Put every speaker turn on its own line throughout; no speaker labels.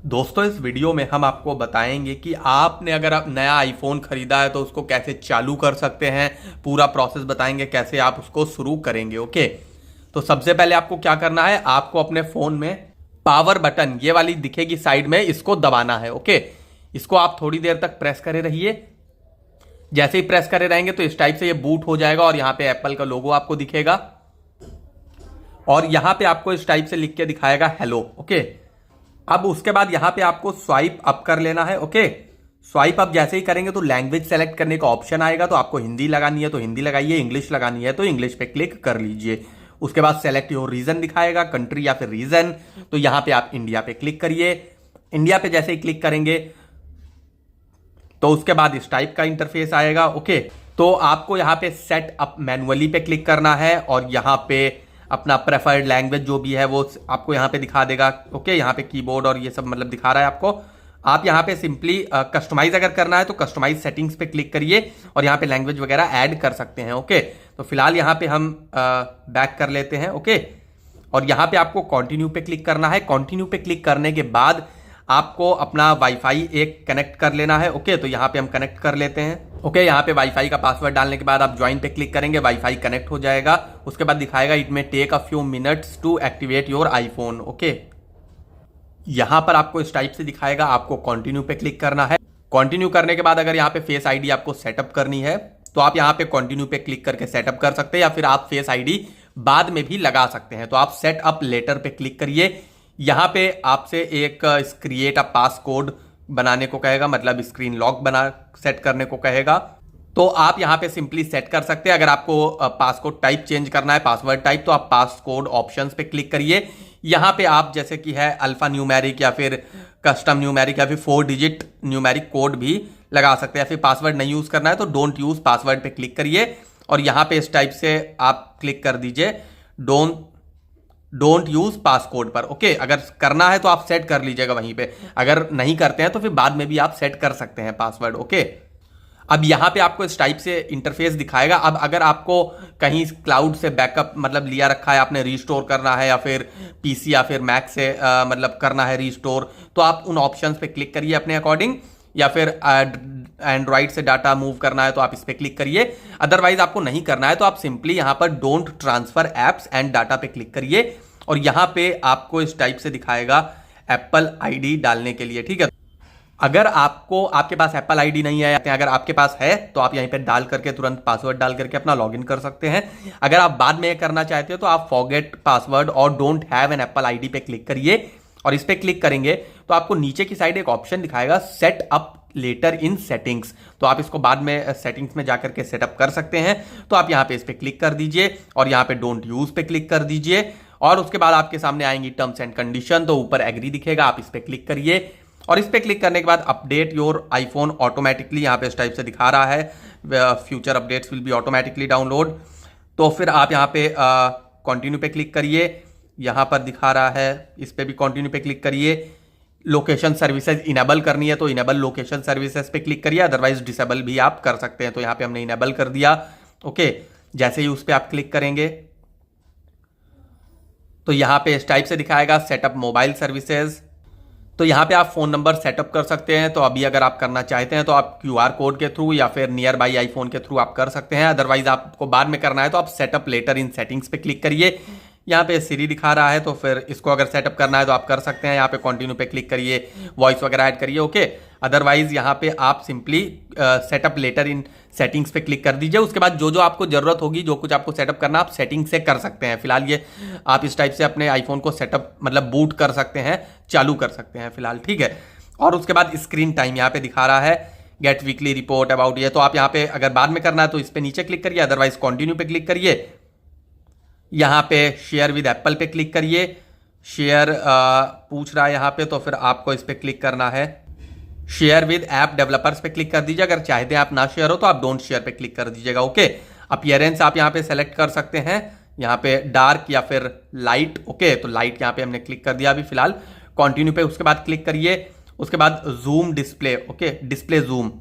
दोस्तों इस वीडियो में हम आपको बताएंगे कि आपने अगर आप नया आईफोन खरीदा है तो उसको कैसे चालू कर सकते हैं। पूरा प्रोसेस बताएंगे कैसे आप उसको शुरू करेंगे। ओके, तो सबसे पहले आपको क्या करना है, आपको अपने फोन में पावर बटन ये वाली दिखेगी साइड में, इसको दबाना है। ओके, इसको आप थोड़ी देर तक प्रेस करे रहिए। जैसे ही प्रेस करे रहेंगे तो इस टाइप से ये बूट हो जाएगा और यहां पे एप्पल का लोगो आपको दिखेगा और यहां पे आपको इस टाइप से लिख के दिखाएगा हेलो। ओके, अब उसके बाद यहां पे आपको स्वाइप अप कर लेना है। ओके, स्वाइप अप जैसे ही करेंगे तो लैंग्वेज सेलेक्ट करने का ऑप्शन आएगा, तो आपको हिंदी लगानी है तो हिंदी लगाइए, इंग्लिश लगानी है तो इंग्लिश पे क्लिक कर लीजिए। उसके बाद सेलेक्ट योर रीजन दिखाएगा, कंट्री या फिर रीजन, तो यहां पे आप इंडिया पे क्लिक करिए। इंडिया पे जैसे ही क्लिक करेंगे तो उसके बाद इस टाइप का इंटरफेस आएगा। ओके, तो आपको यहां पे सेट अप मैनुअली पे क्लिक करना है और यहां पे अपना प्रेफर्ड लैंग्वेज जो भी है वो आपको यहां पे दिखा देगा। ओके, यहां पे कीबोर्ड और ये सब मतलब दिखा रहा है आपको। आप यहां पे सिंपली कस्टमाइज अगर करना है तो कस्टमाइज सेटिंग्स पे क्लिक करिए और यहां पे लैंग्वेज वगैरह ऐड कर सकते हैं। ओके, तो फिलहाल यहां पे हम बैक कर लेते हैं। ओके, और यहां पे आपको कंटिन्यू पे क्लिक करना है। कंटिन्यू पे क्लिक करने के बाद आपको अपना वाईफाई एक कनेक्ट कर लेना है। ओके, तो यहां पे हम कनेक्ट कर लेते हैं। ओके, यहां पे वाईफाई का पासवर्ड डालने के बाद आप ज्वाइन पे क्लिक करेंगे, वाईफाई कनेक्ट हो जाएगा। उसके बाद दिखाएगा it may take a few minutes to activate your iPhone. Okay, यहां पर आपको इस टाइप से दिखाएगा, आपको कंटिन्यू पे क्लिक करना है। कंटिन्यू करने के बाद अगर यहां पे फेस आईडी आपको सेटअप करनी है तो आप यहां पे कंटिन्यू पे क्लिक करके सेटअप कर सकते हैं, या फिर आप फेस आईडी बाद में भी लगा सकते हैं। तो आप सेट अप लेटर पे क्लिक करिए। यहां पे आपसे एक क्रिएट अ पास कोड बनाने को कहेगा, मतलब स्क्रीन लॉक बना सेट करने को कहेगा। तो आप यहां पे सिंपली सेट कर सकते हैं। अगर आपको पासकोड टाइप चेंज करना है, पासवर्ड टाइप, तो आप पासकोड ऑप्शंस पे क्लिक करिए। यहां पे आप जैसे कि है अल्फा न्यूमेरिक या फिर कस्टम न्यूमेरिक या फिर 4 डिजिट न्यूमेरिक कोड भी लगा सकते हैं। या फिर पासवर्ड नहीं यूज करना है तो डोंट यूज पासवर्ड पे क्लिक करिए और यहां पे इस टाइप से आप क्लिक कर दीजिए डोंट यूज पासकोड पर। ओके, अगर करना है तो आप सेट कर लीजिएगा वहीं पे, अगर नहीं करते हैं तो फिर बाद में भी आप सेट कर सकते हैं पासवर्ड। ओके, अब यहां पे आपको इस टाइप से इंटरफेस दिखाएगा। अब अगर आपको कहीं क्लाउड से बैकअप मतलब लिया रखा है, आपने रीस्टोर करना है या फिर पीसी या फिर मैक से मतलब करना है रीस्टोर, तो आप उन ऑप्शंस पे क्लिक करिए अपने अकॉर्डिंग, या फिर एंड्रॉइड से डाटा मूव करना है तो आप इस पे क्लिक करिए। अदरवाइज आपको नहीं करना है तो आप सिंपली यहां पर don't transfer apps and data पे क्लिक करिए और यहां पे आपको इस टाइप से दिखाएगा एप्पल आईडी डालने के लिए। ठीक है, अगर आपके पास एप्पल आईडी नहीं है, अगर आपके पास है तो आप यहीं पे डाल करके तुरंत पासवर्ड डाल करके अपना लॉगिन कर सकते हैं। अगर आप बाद में करना चाहते हो तो आप फॉरगेट पासवर्ड और don't have an apple ID पे क्लिक करिए और इस पे क्लिक करेंगे तो आपको नीचे की साइड एक ऑप्शन दिखाएगा सेट अप लेटर इन सेटिंग्स, तो आप इसको बाद में सेटिंग्स में जाकर के सेटअप कर सकते हैं। तो आप यहां पे इस पे क्लिक कर दीजिए और यहां पे डोंट यूज पे क्लिक कर दीजिए और उसके बाद आपके सामने आएंगी टर्म्स एंड कंडीशन, तो ऊपर एग्री दिखेगा, आप इस पे क्लिक करिए और इस पे क्लिक करने के बाद अपडेट योर आईफोन ऑटोमेटिकली, यहां पे इस टाइप से दिखा रहा है future updates will be automatically download. तो फिर आप यहां पे कंटिन्यू पे क्लिक करिए, यहां पर दिखा रहा है इस पे भी कंटिन्यू पे क्लिक करिए। लोकेशन सर्विसेज इनेबल करनी है तो इनेबल लोकेशन सर्विसेज पे क्लिक करिए, अदरवाइज डिसेबल भी आप कर सकते हैं। तो यहां पे हमने इनेबल कर दिया। ओके, जैसे ही उस पे आप क्लिक करेंगे तो यहां पे इस टाइप से दिखाएगा सेटअप मोबाइल सर्विसेज, तो यहां पे आप फोन नंबर सेटअप कर सकते हैं। तो अभी अगर आप करना चाहते हैं तो आप क्यूआर कोड के थ्रू या फिर नियर बाई आईफोन के थ्रू आप कर सकते हैं। अदरवाइज आपको बाद में करना है तो आप सेटअप लेटर इन सेटिंग्स पे क्लिक करिए। यहाँ पे सीरी दिखा रहा है तो फिर इसको अगर सेटअप करना है तो आप कर सकते हैं। यहाँ पे कंटिन्यू पे क्लिक करिए, वॉइस वगैरह ऐड करिए। ओके, अदरवाइज यहाँ पे आप सिंपली सेटअप लेटर इन सेटिंग्स पे क्लिक कर दीजिए। उसके बाद जो जो आपको जरूरत होगी, जो कुछ आपको सेटअप करना, आप सेटिंग से कर सकते हैं। फिलहाल ये आप इस टाइप से अपने आईफोन को सेटअप मतलब बूट कर सकते हैं, चालू कर सकते हैं फिलहाल। ठीक है, और उसके बाद स्क्रीन टाइम यहाँ पे दिखा रहा है, गेट वीकली रिपोर्ट अबाउट ये, तो आप यहाँ पे अगर बाद में करना है तो इस पे नीचे क्लिक करिए, अदरवाइज कंटिन्यू पे क्लिक करिए। यहां पे शेयर विद एप्पल पे क्लिक करिए, शेयर पूछ रहा है यहां पे, तो फिर आपको इस पे क्लिक करना है। शेयर विद ऐप डेवलपर्स पे क्लिक कर दीजिए, अगर चाहते हैं आप ना शेयर हो तो आप डोंट शेयर पे क्लिक कर दीजिएगा। ओके, अपीयरेंस आप यहां पे सेलेक्ट कर सकते हैं, यहां पे डार्क या फिर लाइट। ओके, तो लाइट यहां पे हमने क्लिक कर दिया अभी फिलहाल। कंटिन्यू पे उसके बाद क्लिक करिए, उसके बाद zoom display. Okay, display zoom,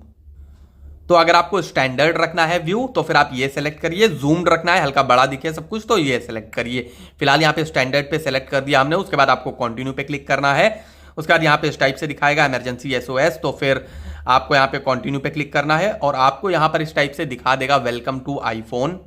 तो अगर आपको स्टैंडर्ड रखना है व्यू तो फिर आप ये सेलेक्ट करिए, जूम्ड रखना है हल्का बड़ा दिखे सब कुछ तो ये सेलेक्ट करिए। फिलहाल यहाँ पे स्टैंडर्ड पे सेलेक्ट कर दिया हमने। उसके बाद आपको कंटिन्यू पे क्लिक करना है उसके बाद यहाँ पे इस टाइप से दिखाएगा इमरजेंसी एसओएस, तो फिर आपको यहाँ पे कंटिन्यू पे क्लिक करना है और आपको यहाँ पर इस टाइप से दिखा देगा वेलकम टू आईफोन।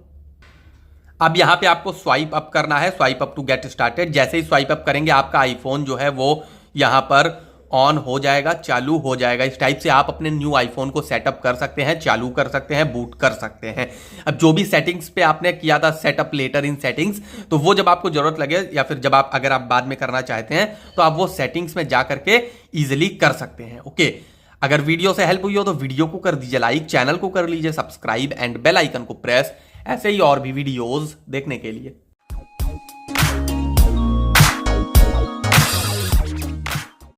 अब यहाँ पे आपको स्वाइप अप करना है, swipe up to get started. जैसे ही स्वाइप अप करेंगे आपका आईफोन जो है वो यहाँ पर ऑन हो जाएगा, चालू हो जाएगा। इस टाइप से आप अपने न्यू आईफोन को सेटअप कर सकते हैं, चालू कर सकते हैं, बूट कर सकते हैं। अब जो भी सेटिंग्स पे आपने किया था सेटअप लेटर इन सेटिंग्स, तो वो जब आपको जरूरत लगे या फिर जब आप अगर आप बाद में करना चाहते हैं तो आप वो सेटिंग्स में जा करके इजिली कर सकते हैं। ओके, अगर वीडियो से हेल्प हुई हो तो वीडियो को कर दीजिए लाइक, चैनल को कर लीजिए सब्सक्राइब एंड बेल आइकन को प्रेस, ऐसे ही और भी वीडियोस देखने के लिए।